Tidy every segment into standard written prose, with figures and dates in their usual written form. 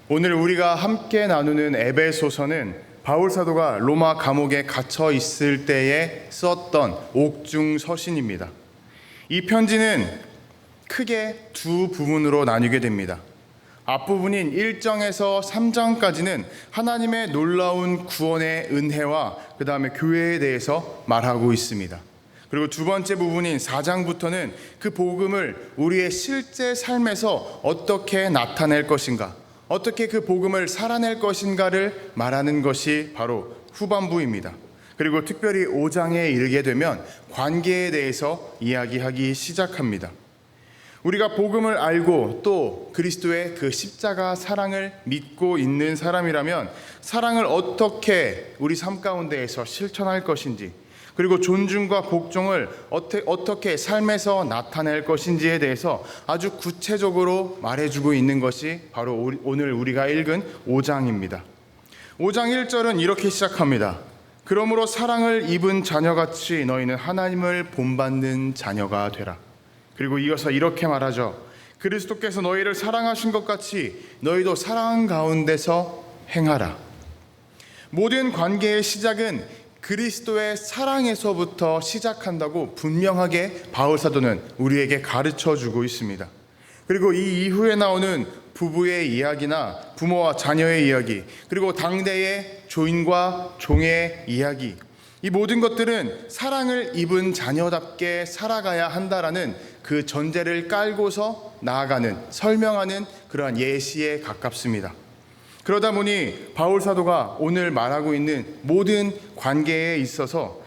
오늘 우리가 함께 나누는 에베소서는 바울 사도가 로마 감옥에 갇혀 있을 때에 썼던 옥중 서신입니다. 이 편지는 크게 두 부분으로 나뉘게 됩니다. 앞부분인 1장에서 3장까지는 하나님의 놀라운 구원의 은혜와 그 다음에 교회에 대해서 말하고 있습니다. 그리고 두 번째 부분인 4장부터는 그 복음을 우리의 실제 삶에서 어떻게 나타낼 것인가, 어떻게 그 복음을 살아낼 것인가를 말하는 것이 바로 후반부입니다. 그리고 특별히 5장에 이르게 되면 관계에 대해서 이야기하기 시작합니다. 우리가 복음을 알고 또 그리스도의 그 십자가 사랑을 믿고 있는 사람이라면 사랑을 어떻게 우리 삶 가운데에서 실천할 것인지, 그리고 존중과 복종을 어떻게 삶에서 나타낼 것인지에 대해서 아주 구체적으로 말해주고 있는 것이 바로 오늘 우리가 읽은 5장입니다. 5장 1절은 이렇게 시작합니다. 그러므로 사랑을 입은 자녀같이 너희는 하나님을 본받는 자녀가 되라. 그리고 이어서 이렇게 말하죠. 그리스도께서 너희를 사랑하신 것 같이 너희도 사랑 가운데서 행하라. 모든 관계의 시작은 그리스도의 사랑에서부터 시작한다고 분명하게 바울 사도는 우리에게 가르쳐주고 있습니다. 그리고 이 이후에 나오는 부부의 이야기나 부모와 자녀의 이야기, 그리고 당대의 조인과 종의 이야기, 이 모든 것들은 사랑을 입은 자녀답게 살아가야 한다라는 그 전제를 깔고서 나아가는, 설명하는 그러한 예시에 가깝습니다. 그러다 보니 바울 사도가 오늘 말하고 있는 모든 관계에 있어서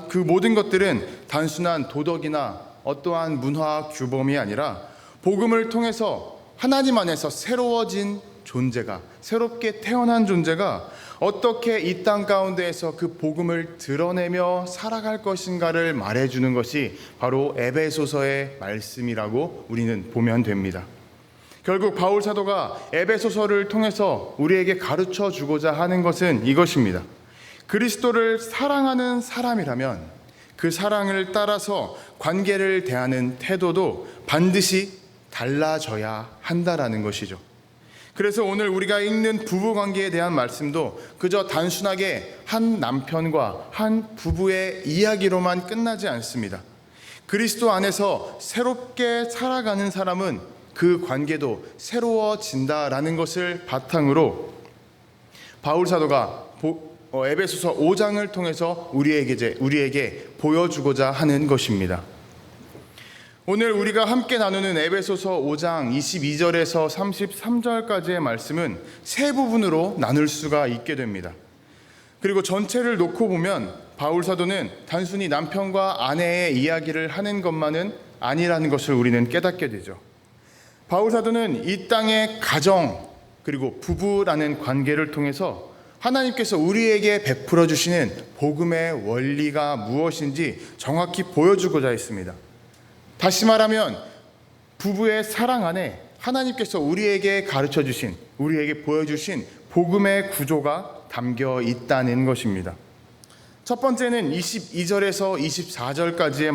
그 모든 것들은 단순한 도덕이나 어떠한 문화 규범이 아니라 복음을 통해서 하나님 안에서 새로워진 존재가, 새롭게 태어난 존재가 어떻게 이 땅 가운데에서 그 복음을 드러내며 살아갈 것인가를 말해주는 것이 바로 에베소서의 말씀이라고 우리는 보면 됩니다. 결국 바울 사도가 에베소서를 통해서 우리에게 가르쳐 주고자 하는 것은 이것입니다. 그리스도를 사랑하는 사람이라면 그 사랑을 따라서 관계를 대하는 태도도 반드시 달라져야 한다라는 것이죠. 그래서 오늘 우리가 읽는 부부관계에 대한 말씀도 그저 단순하게 한 남편과 한 부부의 이야기로만 끝나지 않습니다. 그리스도 안에서 새롭게 살아가는 사람은 그 관계도 새로워진다라는 것을 바탕으로 바울 사도가 에베소서 5장을 통해서 우리에게 보여주고자 하는 것입니다. 오늘 우리가 함께 나누는 에베소서 5장 22절에서 33절까지의 말씀은 세 부분으로 나눌 수가 있게 됩니다. 그리고 전체를 놓고 보면 바울 사도는 단순히 남편과 아내의 이야기를 하는 것만은 아니라는 것을 우리는 깨닫게 되죠. 바울 사도는 이 땅의 가정 그리고 부부라는 관계를 통해서 하나님께서 우리에게 베풀어 주시는 복음의 원리가 무엇인지 정확히 보여주고자 했습니다. 다시 말하면 부부의 사랑 안에 하나님께서 우리에게 가르쳐 주신, 우리에게 보여주신 복음의 구조가 담겨 있다는 것입니다. 첫 번째는 22절에서 24절까지의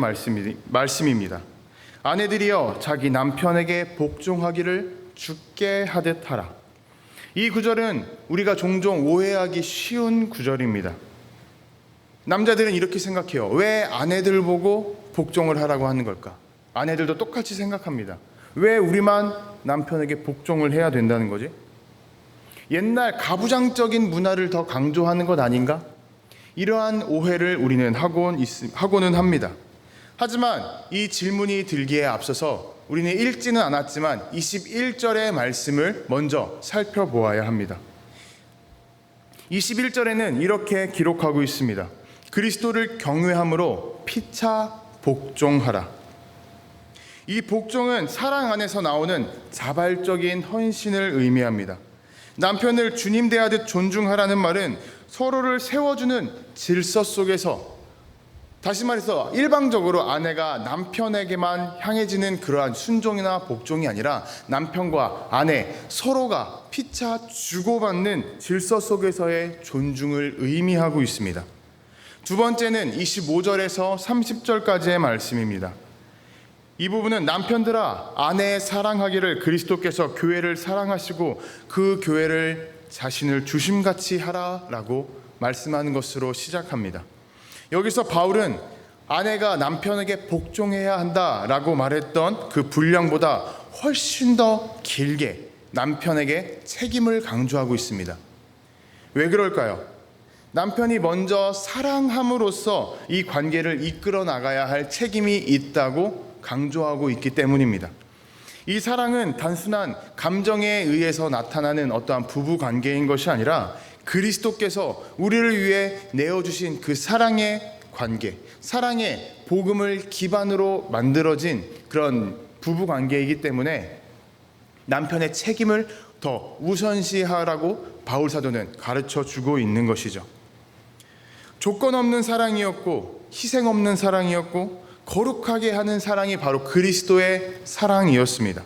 말씀입니다. 아내들이여 자기 남편에게 복종하기를 주께 하듯 하라. 이 구절은 우리가 종종 오해하기 쉬운 구절입니다. 남자들은 이렇게 생각해요. 왜 아내들 보고 복종을 하라고 하는 걸까? 아내들도 똑같이 생각합니다. 왜 우리만 남편에게 복종을 해야 된다는 거지? 옛날 가부장적인 문화를 더 강조하는 것 아닌가? 이러한 오해를 우리는 하고는 합니다. 하지만 이 질문이 들기에 앞서서 우리는 읽지는 않았지만 21절의 말씀을 먼저 살펴보아야 합니다. 21절에는 이렇게 기록하고 있습니다. 그리스도를 경외함으로 피차 복종하라. 이 복종은 사랑 안에서 나오는 자발적인 헌신을 의미합니다. 남편을 주님 대하듯 존중하라는 말은 서로를 세워주는 질서 속에서, 다시 말해서 일방적으로 아내가 남편에게만 향해지는 그러한 순종이나 복종이 아니라 남편과 아내 서로가 피차 주고받는 질서 속에서의 존중을 의미하고 있습니다. 두 번째는 25절에서 30절까지의 말씀입니다. 25절에는 이렇게 기록하고 있습니다. 그리스도께서 너희를 사랑하사 너희를 이 부분은 남편들아 아내 사랑하기를 그리스도께서 교회를 사랑하시고 그 교회를 자신을 주심같이 하라라고 말씀하는 것으로 시작합니다. 여기서 바울은 아내가 남편에게 복종해야 한다라고 말했던 그 분량보다 훨씬 더 길게 남편에게 책임을 강조하고 있습니다. 왜 그럴까요? 남편이 먼저 사랑함으로써 이 관계를 이끌어 나가야 할 책임이 있다고 강조하고 있기 때문입니다. 이 사랑은 단순한 감정에 의해서 나타나는 어떠한 부부 관계인 것이 아니라 그리스도께서 우리를 위해 내어주신 그 사랑의 관계, 사랑의 복음을 기반으로 만들어진 그런 부부 관계이기 때문에 남편의 책임을 더 우선시하라고 바울 사도는 가르쳐 주고 있는 것이죠. 조건 없는 사랑이었고 희생 없는 사랑이었고 거룩하게 하는 사랑이 바로 그리스도의 사랑이었습니다.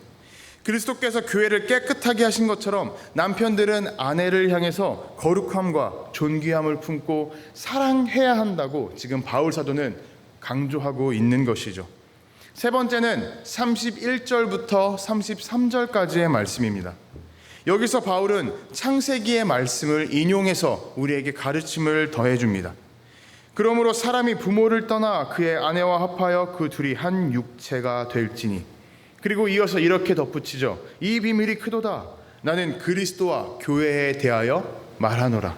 그리스도께서 교회를 깨끗하게 하신 것처럼 남편들은 아내를 향해서 거룩함과 존귀함을 품고 사랑해야 한다고 지금 바울 사도는 강조하고 있는 것이죠. 세 번째는 31절부터 33절까지의 말씀입니다. 여기서 바울은 창세기의 말씀을 인용해서 우리에게 가르침을 더해줍니다. 그러므로 사람이 부모를 떠나 그의 아내와 합하여 그 둘이 한 육체가 될지니, 그리고 이어서 이렇게 덧붙이죠. 이 비밀이 크도다. 나는 그리스도와 교회에 대하여 말하노라.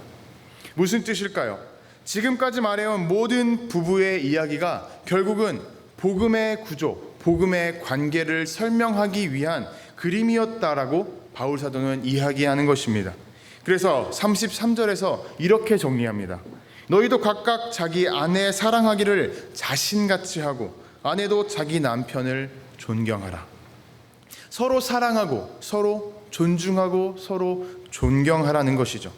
무슨 뜻일까요? 지금까지 말해온 모든 부부의 이야기가 결국은 복음의 구조, 복음의 관계를 설명하기 위한 그림이었다라고 바울 사도는 이야기하는 것입니다. 그래서 33절에서 이렇게 정리합니다. 너희도 각각 자기 아내 사랑하기를 자신같이 하고 아내도 자기 남편을 존경하라. 서로 사랑하고 서로 존중하고 서로 존경하라는 것이죠.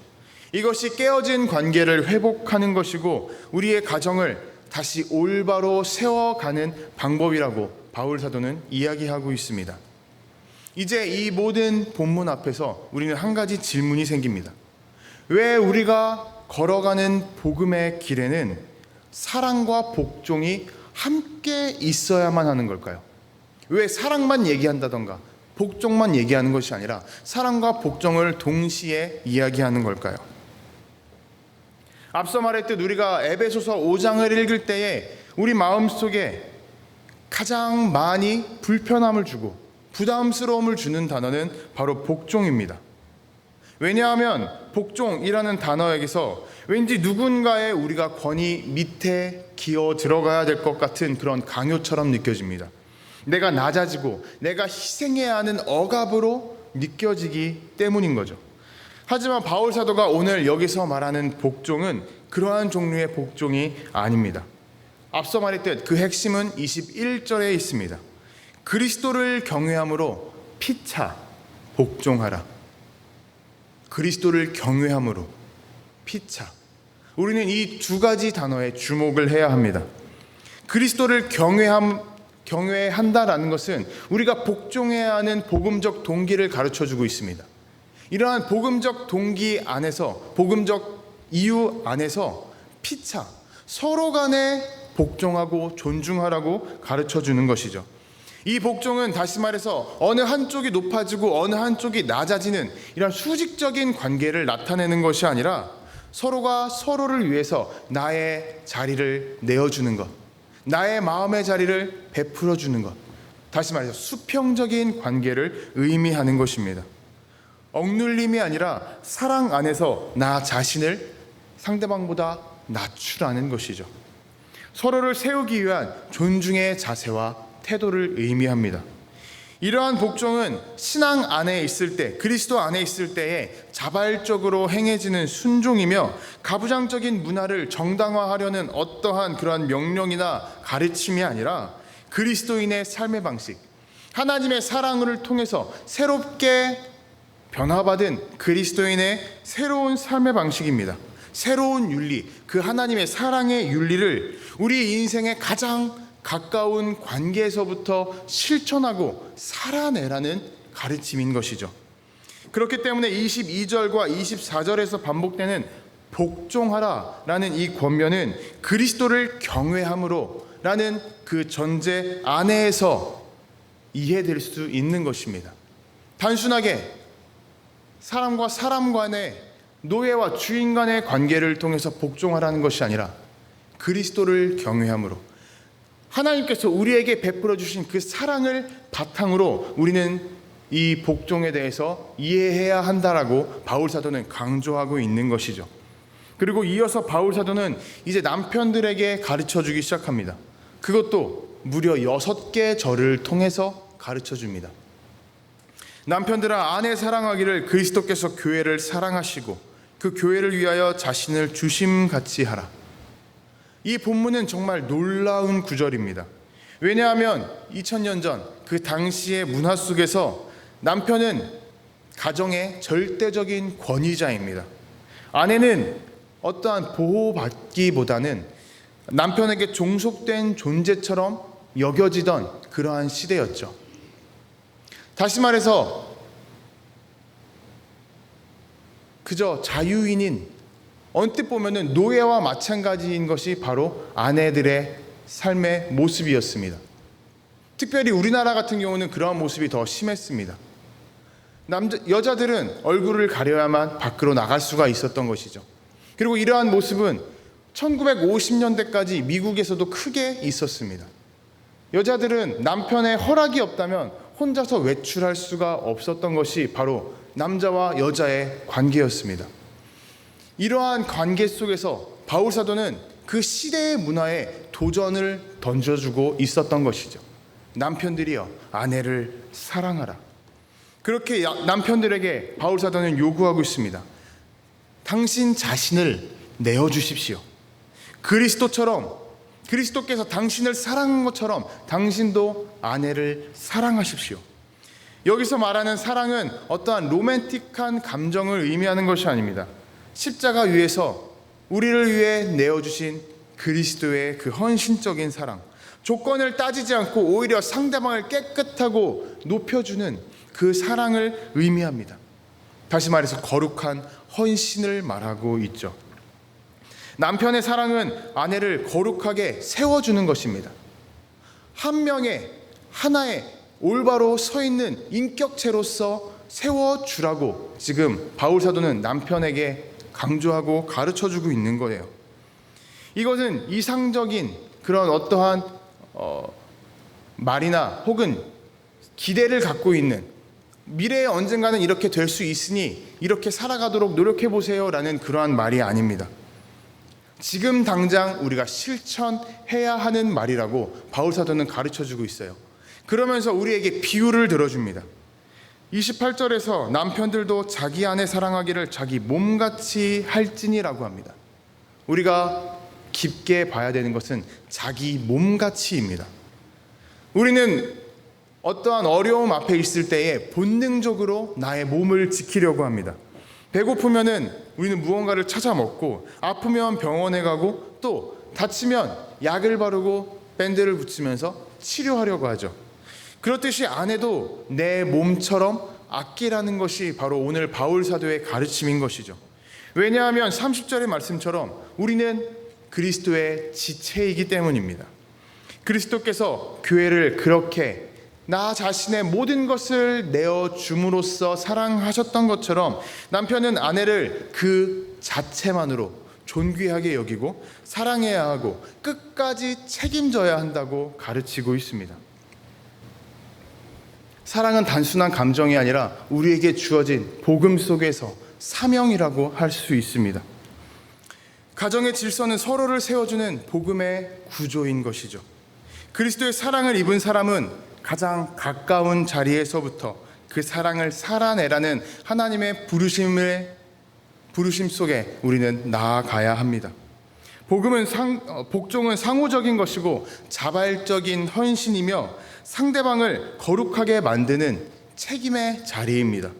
이것이 깨어진 관계를 회복하는 것이고 우리의 가정을 다시 올바로 세워가는 방법이라고 바울 사도는 이야기하고 있습니다. 이제 이 모든 본문 앞에서 우리는 한 가지 질문이 생깁니다. 왜 우리가 걸어가는 복음의 길에는 사랑과 복종이 함께 있어야만 하는 걸까요? 왜 사랑만 얘기한다던가 복종만 얘기하는 것이 아니라 사랑과 복종을 동시에 이야기하는 걸까요? 앞서 말했듯 우리가 에베소서 5장을 읽을 때에 우리 마음속에 가장 많이 불편함을 주고 부담스러움을 주는 단어는 바로 복종입니다. 왜냐하면 복종이라는 단어에서 왠지 누군가의 우리가 권위 밑에 기어 들어가야 될 것 같은 그런 강요처럼 느껴집니다. 내가 낮아지고 내가 희생해야 하는 억압으로 느껴지기 때문인 거죠. 하지만 바울 사도가 오늘 여기서 말하는 복종은 그러한 종류의 복종이 아닙니다. 앞서 말했듯 그 핵심은 21절에 있습니다. 그리스도를 경외함으로 피차 복종하라. 그리스도를 경외함으로 피차. 우리는 이 두 가지 단어에 주목을 해야 합니다. 그리스도를 경외한다라는 것은 우리가 복종해야 하는 복음적 동기를 가르쳐주고 있습니다. 이러한 복음적 동기 안에서, 복음적 이유 안에서 피차, 서로 간에 복종하고 존중하라고 가르쳐주는 것이죠. 이 복종은 다시 말해서 어느 한쪽이 높아지고 어느 한쪽이 낮아지는 이런 수직적인 관계를 나타내는 것이 아니라 서로가 서로를 위해서 나의 자리를 내어주는 것, 나의 마음의 자리를 베풀어 주는 것, 다시 말해서 수평적인 관계를 의미하는 것입니다. 억눌림이 아니라 사랑 안에서 나 자신을 상대방보다 낮추라는 것이죠. 서로를 세우기 위한 존중의 자세와 태도를 의미합니다. 이러한 복종은 신앙 안에 있을 때, 그리스도 안에 있을 때에 자발적으로 행해지는 순종이며 가부장적인 문화를 정당화하려는 어떠한 그러한 명령이나 가르침이 아니라 그리스도인의 삶의 방식, 하나님의 사랑을 통해서 새롭게 변화받은 그리스도인의 새로운 삶의 방식입니다. 새로운 윤리, 그 하나님의 사랑의 윤리를 우리 인생의 가장 가까운 관계에서부터 실천하고 살아내라는 가르침인 것이죠. 그렇기 때문에 22절과 24절에서 반복되는 복종하라라는 이 권면은 그리스도를 경외함으로 라는 그 전제 안에서 이해될 수 있는 것입니다. 단순하게 사람과 사람 간의 노예와 주인 간의 관계를 통해서 복종하라는 것이 아니라 그리스도를 경외함으로 하나님께서 우리에게 베풀어 주신 그 사랑을 바탕으로 우리는 이 복종에 대해서 이해해야 한다라고 바울 사도는 강조하고 있는 것이죠. 그리고 이어서 바울 사도는 이제 남편들에게 가르쳐 주기 시작합니다. 그것도 무려 6개의 절을 통해서 가르쳐 줍니다. 남편들아, 아내 사랑하기를 그리스도께서 교회를 사랑하시고 그 교회를 위하여 자신을 주심같이 하라. 이 본문은 정말 놀라운 구절입니다. 왜냐하면 2000년 전 그 당시의 문화 속에서 남편은 가정의 절대적인 권위자입니다. 아내는 어떠한 보호받기보다는 남편에게 종속된 존재처럼 여겨지던 그러한 시대였죠. 다시 말해서 그저 자유인인, 언뜻 보면은 노예와 마찬가지인 것이 바로 아내들의 삶의 모습이었습니다. 특별히 우리나라 같은 경우는 그러한 모습이 더 심했습니다. 여자들은 얼굴을 가려야만 밖으로 나갈 수가 있었던 것이죠. 그리고 이러한 모습은 1950년대까지 미국에서도 크게 있었습니다. 여자들은 남편의 허락이 없다면 혼자서 외출할 수가 없었던 것이 바로 남자와 여자의 관계였습니다. 이러한 관계 속에서 바울 사도는 그 시대의 문화에 도전을 던져주고 있었던 것이죠. 남편들이여, 아내를 사랑하라. 그렇게 남편들에게 바울 사도는 요구하고 있습니다. 당신 자신을 내어주십시오. 그리스도께서 당신을 사랑한 것처럼 당신도 아내를 사랑하십시오. 여기서 말하는 사랑은 어떠한 로맨틱한 감정을 의미하는 것이 아닙니다. 십자가 위에서 우리를 위해 내어주신 그리스도의 그 헌신적인 사랑, 조건을 따지지 않고 오히려 상대방을 깨끗하고 높여주는 그 사랑을 의미합니다. 다시 말해서 거룩한 헌신을 말하고 있죠. 남편의 사랑은 아내를 거룩하게 세워주는 것입니다. 하나의 올바로 서 있는 인격체로서 세워주라고 지금 바울 사도는 남편에게 강조하고 가르쳐주고 있는 거예요. 이것은 이상적인 그런 어떠한 말이나 혹은 기대를 갖고 있는, 미래에 언젠가는 이렇게 될 수 있으니 이렇게 살아가도록 노력해보세요 라는 그러한 말이 아닙니다. 지금 당장 우리가 실천해야 하는 말이라고 바울 사도는 가르쳐주고 있어요. 그러면서 우리에게 비유를 들어줍니다. 28절에서 남편들도 자기 아내 사랑하기를 자기 몸같이 할지니라고 합니다. 우리가 깊게 봐야 되는 것은 자기 몸같이입니다. 우리는 어떠한 어려움 앞에 있을 때에 본능적으로 나의 몸을 지키려고 합니다. 배고프면은 우리는 무언가를 찾아 먹고, 아프면 병원에 가고, 또 다치면 약을 바르고 밴드를 붙이면서 치료하려고 하죠. 그렇듯이 아내도 내 몸처럼 아끼라는 것이 바로 오늘 바울 사도의 가르침인 것이죠. 왜냐하면 30절의 말씀처럼 우리는 그리스도의 지체이기 때문입니다. 그리스도께서 교회를 그렇게 나 자신의 모든 것을 내어줌으로써 사랑하셨던 것처럼 남편은 아내를 그 자체만으로 존귀하게 여기고 사랑해야 하고 끝까지 책임져야 한다고 가르치고 있습니다. 사랑은 단순한 감정이 아니라 우리에게 주어진 복음 속에서 사명이라고 할 수 있습니다. 가정의 질서는 서로를 세워주는 복음의 구조인 것이죠. 그리스도의 사랑을 입은 사람은 가장 가까운 자리에서부터 그 사랑을 살아내라는 하나님의 부르심 속에 우리는 나아가야 합니다. 복종은 상호적인 것이고 자발적인 헌신이며 상대방을 거룩하게 만드는 책임의 자리입니다.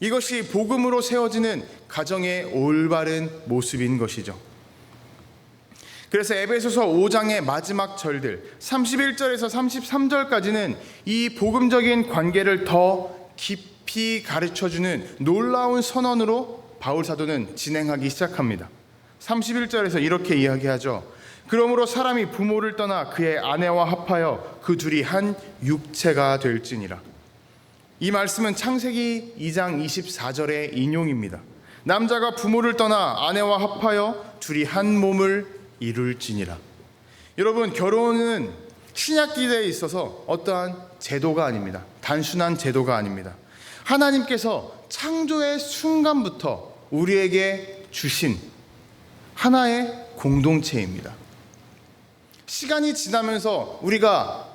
이것이 복음으로 세워지는 가정의 올바른 모습인 것이죠. 그래서 에베소서 5장의 마지막 절들 31절에서 33절까지는 이 복음적인 관계를 더 깊이 가르쳐주는 놀라운 선언으로 바울 사도는 진행하기 시작합니다. 31절에서 이렇게 이야기하죠. 그러므로 사람이 부모를 떠나 그의 아내와 합하여 그 둘이 한 육체가 될지니라. 이 말씀은 창세기 2장 24절의 인용입니다. 남자가 부모를 떠나 아내와 합하여 둘이 한 몸을 이룰지니라. 여러분, 결혼은 신약기대에 있어서 어떠한 제도가 아닙니다. 단순한 제도가 아닙니다. 하나님께서 창조의 순간부터 우리에게 주신 하나의 공동체입니다. 시간이 지나면서 우리가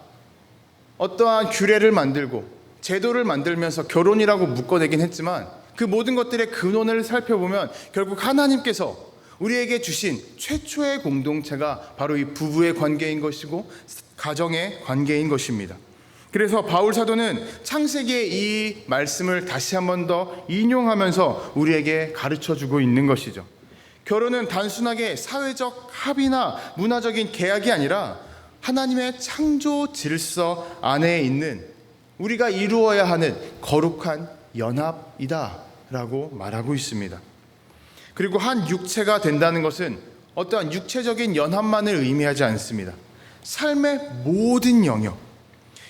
어떠한 규례를 만들고 제도를 만들면서 결혼이라고 묶어내긴 했지만 그 모든 것들의 근원을 살펴보면 결국 하나님께서 우리에게 주신 최초의 공동체가 바로 이 부부의 관계인 것이고 가정의 관계인 것입니다. 그래서 바울 사도는 창세기의 이 말씀을 다시 한 번 더 인용하면서 우리에게 가르쳐주고 있는 것이죠. 결혼은 단순하게 사회적 합의나 문화적인 계약이 아니라 하나님의 창조 질서 안에 있는 우리가 이루어야 하는 거룩한 연합이다 라고 말하고 있습니다. 그리고 한 육체가 된다는 것은 어떠한 육체적인 연합만을 의미하지 않습니다. 삶의 모든 영역,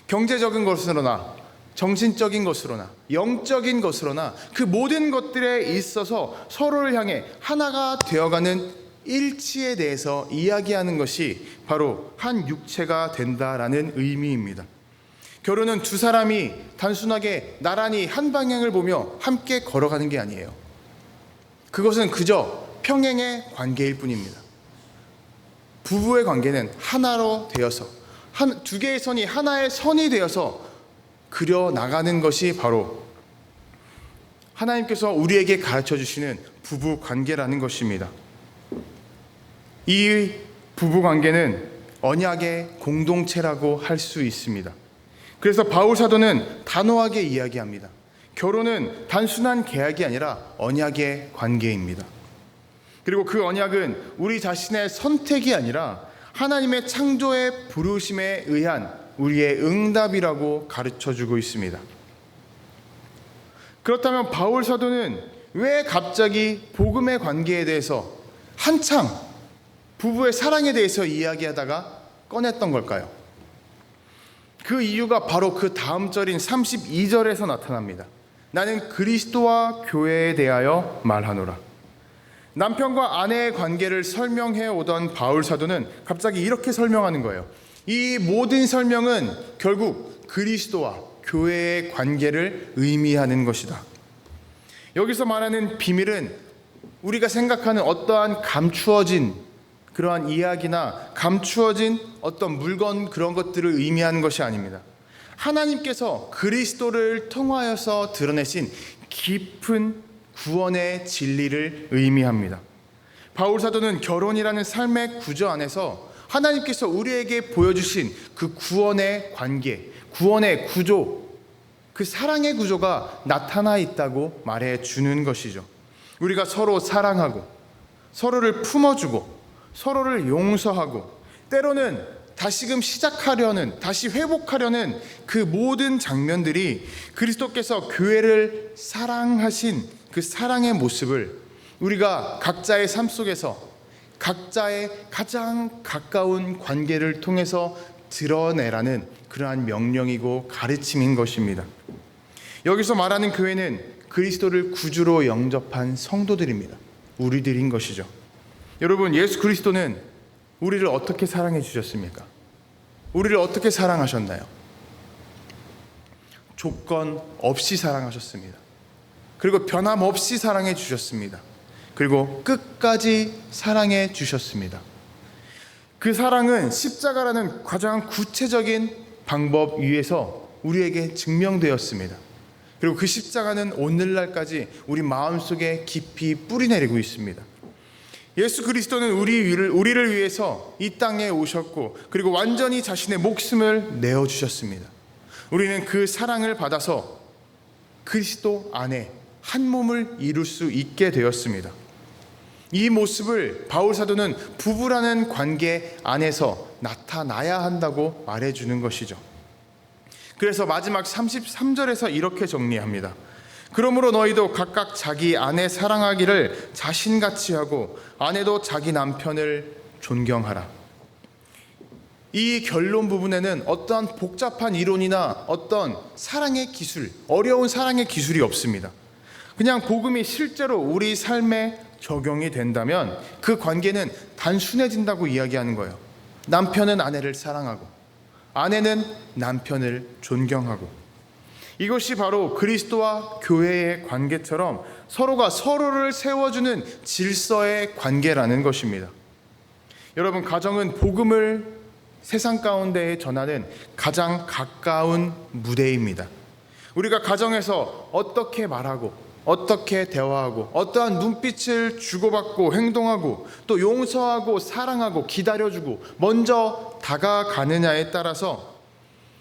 경제적인 것으로나 정신적인 것으로나 영적인 것으로나 그 모든 것들에 있어서 서로를 향해 하나가 되어가는 일치에 대해서 이야기하는 것이 바로 한 육체가 된다라는 의미입니다. 결혼은 두 사람이 단순하게 나란히 한 방향을 보며 함께 걸어가는 게 아니에요. 그것은 그저 평행의 관계일 뿐입니다. 부부의 관계는 하나로 되어서 두 개의 선이 하나의 선이 되어서 그려 나가는 것이 바로 하나님께서 우리에게 가르쳐 주시는 부부 관계라는 것입니다. 이 부부 관계는 언약의 공동체라고 할 수 있습니다. 그래서 바울 사도는 단호하게 이야기합니다. 결혼은 단순한 계약이 아니라 언약의 관계입니다. 그리고 그 언약은 우리 자신의 선택이 아니라 하나님의 창조의 부르심에 의한 우리의 응답이라고 가르쳐주고 있습니다. 그렇다면 바울 사도는 왜 갑자기 복음의 관계에 대해서 한창 부부의 사랑에 대해서 이야기하다가 꺼냈던 걸까요? 그 이유가 바로 그 다음 절인 32절에서 나타납니다. 나는 그리스도와 교회에 대하여 말하노라. 남편과 아내의 관계를 설명해 오던 바울 사도는 갑자기 이렇게 설명하는 거예요. 이 모든 설명은 결국 그리스도와 교회의 관계를 의미하는 것이다. 여기서 말하는 비밀은 우리가 생각하는 어떠한 감추어진 그러한 이야기나 감추어진 어떤 물건 그런 것들을 의미하는 것이 아닙니다. 하나님께서 그리스도를 통하여서 드러내신 깊은 구원의 진리를 의미합니다. 바울 사도는 결혼이라는 삶의 구조 안에서 하나님께서 우리에게 보여주신 그 구원의 관계, 구원의 구조, 그 사랑의 구조가 나타나 있다고 말해주는 것이죠. 우리가 서로 사랑하고 서로를 품어주고 서로를 용서하고 때로는 다시금 시작하려는, 다시 회복하려는 그 모든 장면들이 그리스도께서 교회를 사랑하신 그 사랑의 모습을 우리가 각자의 삶 속에서 각자의 가장 가까운 관계를 통해서 드러내라는 그러한 명령이고 가르침인 것입니다. 여기서 말하는 교회는 그리스도를 구주로 영접한 성도들입니다. 우리들인 것이죠. 여러분, 예수 그리스도는 우리를 어떻게 사랑해 주셨습니까? 우리를 어떻게 사랑하셨나요? 조건 없이 사랑하셨습니다. 그리고 변함없이 사랑해 주셨습니다. 그리고 끝까지 사랑해 주셨습니다. 그 사랑은 십자가라는 가장 구체적인 방법 위에서 우리에게 증명되었습니다. 그리고 그 십자가는 오늘날까지 우리 마음속에 깊이 뿌리내리고 있습니다. 예수 그리스도는 우리를 위해서 이 땅에 오셨고 그리고 완전히 자신의 목숨을 내어주셨습니다. 우리는 그 사랑을 받아서 그리스도 안에 한 몸을 이룰 수 있게 되었습니다. 이 모습을 바울 사도는 부부라는 관계 안에서 나타나야 한다고 말해주는 것이죠. 그래서 마지막 33절에서 이렇게 정리합니다. 그러므로 너희도 각각 자기 아내 사랑하기를 자신같이 하고 아내도 자기 남편을 존경하라. 이 결론 부분에는 어떠한 복잡한 이론이나 어떤 사랑의 기술, 어려운 사랑의 기술이 없습니다. 그냥 복음이 실제로 우리 삶에 적용이 된다면 그 관계는 단순해진다고 이야기하는 거예요. 남편은 아내를 사랑하고 아내는 남편을 존경하고, 이것이 바로 그리스도와 교회의 관계처럼 서로가 서로를 세워주는 질서의 관계라는 것입니다. 여러분, 가정은 복음을 세상 가운데에 전하는 가장 가까운 무대입니다. 우리가 가정에서 어떻게 말하고 어떻게 대화하고 어떠한 눈빛을 주고받고 행동하고 또 용서하고 사랑하고 기다려주고 먼저 다가가느냐에 따라서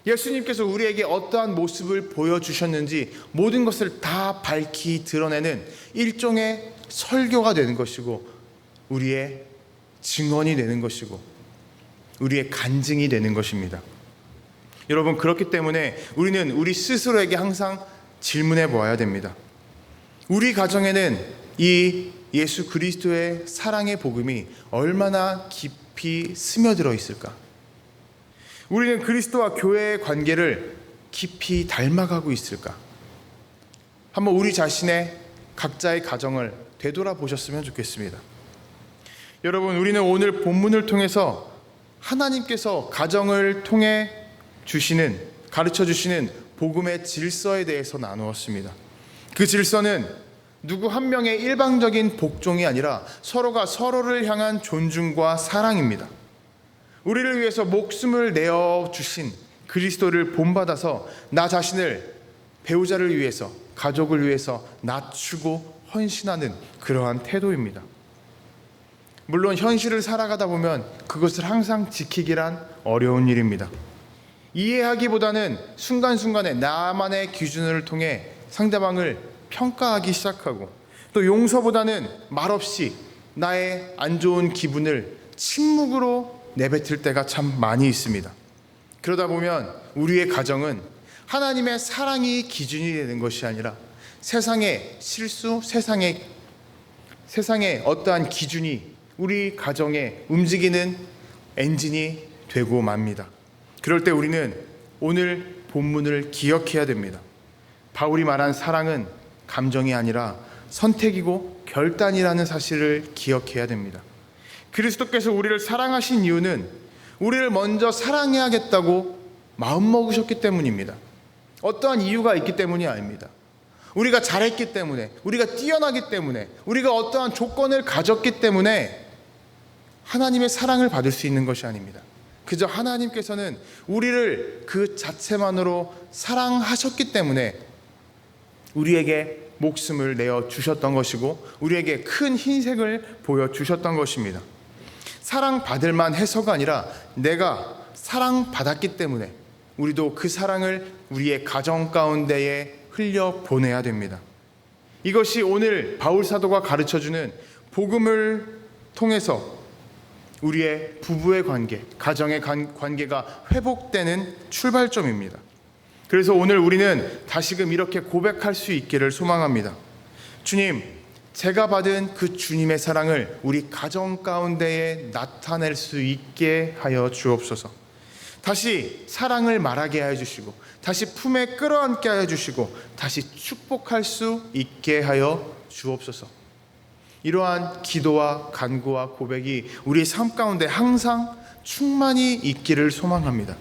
예수님께서 우리에게 어떠한 모습을 보여주셨는지 모든 것을 다 밝히 드러내는 일종의 설교가 되는 것이고, 우리의 증언이 되는 것이고, 우리의 간증이 되는 것입니다. 여러분, 그렇기 때문에 우리는 우리 스스로에게 항상 질문해 보아야 됩니다. 우리 가정에는 이 예수 그리스도의 사랑의 복음이 얼마나 깊이 스며들어 있을까? 우리는 그리스도와 교회의 관계를 깊이 닮아가고 있을까? 한번 우리 자신의 각자의 가정을 되돌아보셨으면 좋겠습니다. 여러분, 우리는 오늘 본문을 통해서 하나님께서 가정을 통해 가르쳐 주시는 복음의 질서에 대해서 나누었습니다. 그 질서는 누구 한 명의 일방적인 복종이 아니라 서로가 서로를 향한 존중과 사랑입니다. 우리를 위해서 목숨을 내어주신 그리스도를 본받아서 나 자신을 배우자를 위해서, 가족을 위해서 낮추고 헌신하는 그러한 태도입니다. 물론 현실을 살아가다 보면 그것을 항상 지키기란 어려운 일입니다. 이해하기보다는 순간순간에 나만의 기준을 통해 상대방을 평가하기 시작하고, 또 용서보다는 말없이 나의 안 좋은 기분을 침묵으로 내뱉을 때가 참 많이 있습니다. 그러다 보면 우리의 가정은 하나님의 사랑이 기준이 되는 것이 아니라 세상의 실수, 세상의 어떠한 기준이 우리 가정에 움직이는 엔진이 되고 맙니다. 그럴 때 우리는 오늘 본문을 기억해야 됩니다. 바울이 말한 사랑은 감정이 아니라 선택이고 결단이라는 사실을 기억해야 됩니다. 그리스도께서 우리를 사랑하신 이유는 우리를 먼저 사랑해야겠다고 마음먹으셨기 때문입니다. 어떠한 이유가 있기 때문이 아닙니다. 우리가 잘했기 때문에, 우리가 뛰어나기 때문에, 우리가 어떠한 조건을 가졌기 때문에 하나님의 사랑을 받을 수 있는 것이 아닙니다. 그저 하나님께서는 우리를 그 자체만으로 사랑하셨기 때문에 우리에게 목숨을 내어 주셨던 것이고, 우리에게 큰 흰색을 보여주셨던 것입니다. 사랑받을 만해서가 아니라 내가 사랑받았기 때문에 우리도 그 사랑을 우리의 가정 가운데에 흘려보내야 됩니다. 이것이 오늘 바울 사도가 가르쳐주는 복음을 통해서 우리의 부부의 관계, 가정의 관계가 회복되는 출발점입니다. 그래서 오늘 우리는 다시금 이렇게 고백할 수 있기를 소망합니다. 주님, 제가 받은 그 주님의 사랑을 우리 가정 가운데에 나타낼 수 있게 하여 주옵소서. 다시 사랑을 말하게 하여 주시고, 다시 품에 끌어안게 하여 주시고, 다시 축복할 수 있게 하여 주옵소서. 이러한 기도와 간구와 고백이 우리 삶 가운데 항상 충만히 있기를 소망합니다.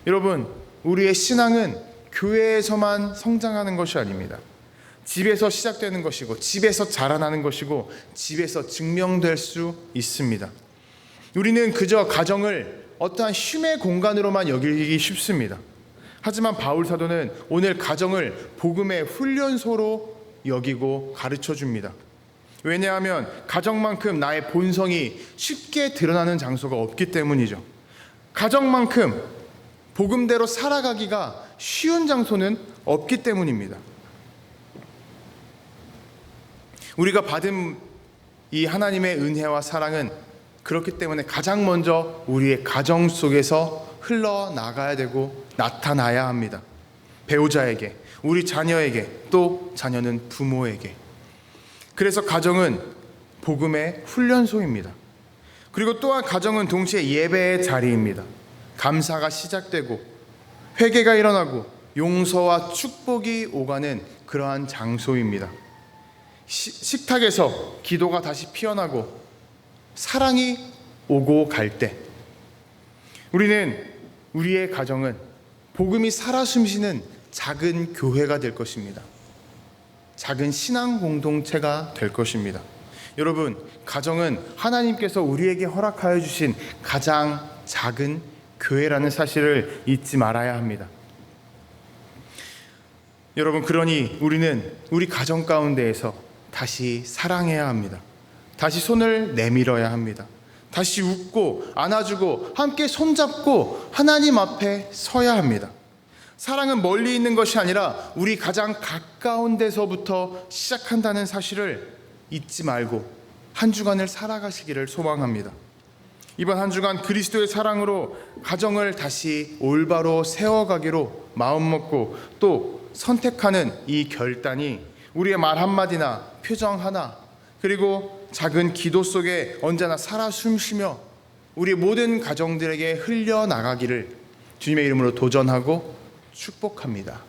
여러분, 우리의 신앙은 교회에서만 성장하는 것이 아닙니다. 집에서 시작되는 것이고, 집에서 자라나는 것이고, 집에서 증명될 수 있습니다. 우리는 그저 가정을 어떠한 쉼의 공간으로만 여기기 쉽습니다. 하지만 바울 사도는 오늘 가정을 복음의 훈련소로 여기고 가르쳐 줍니다. 왜냐하면 가정만큼 나의 본성이 쉽게 드러나는 장소가 없기 때문이죠. 가정만큼 복음대로 살아가기가 쉬운 장소는 없기 때문입니다. 우리가 받은 이 하나님의 은혜와 사랑은 그렇기 때문에 가장 먼저 우리의 가정 속에서 흘러나가야 되고 나타나야 합니다. 배우자에게, 우리 자녀에게, 또 자녀는 부모에게. 그래서 가정은 복음의 훈련소입니다. 그리고 또한 가정은 동시에 예배의 자리입니다. 감사가 시작되고 회개가 일어나고 용서와 축복이 오가는 그러한 장소입니다. 식탁에서 기도가 다시 피어나고 사랑이 오고 갈 때 우리의 가정은 복음이 살아 숨쉬는 작은 교회가 될 것입니다. 작은 신앙 공동체가 될 것입니다. 여러분, 가정은 하나님께서 우리에게 허락하여 주신 가장 작은 교회라는 사실을 잊지 말아야 합니다. 여러분, 그러니 우리는 우리 가정 가운데에서 다시 사랑해야 합니다. 다시 손을 내밀어야 합니다. 다시 웃고 안아주고 함께 손잡고 하나님 앞에 서야 합니다. 사랑은 멀리 있는 것이 아니라 우리 가장 가까운 데서부터 시작한다는 사실을 잊지 말고 한 주간을 살아가시기를 소망합니다. 이번 한 주간 그리스도의 사랑으로 가정을 다시 올바로 세워가기로 마음먹고 또 선택하는 이 결단이 우리의 말 한마디나 표정 하나 그리고 작은 기도 속에 언제나 살아 숨쉬며 우리 모든 가정들에게 흘려나가기를 주님의 이름으로 도전하고 축복합니다.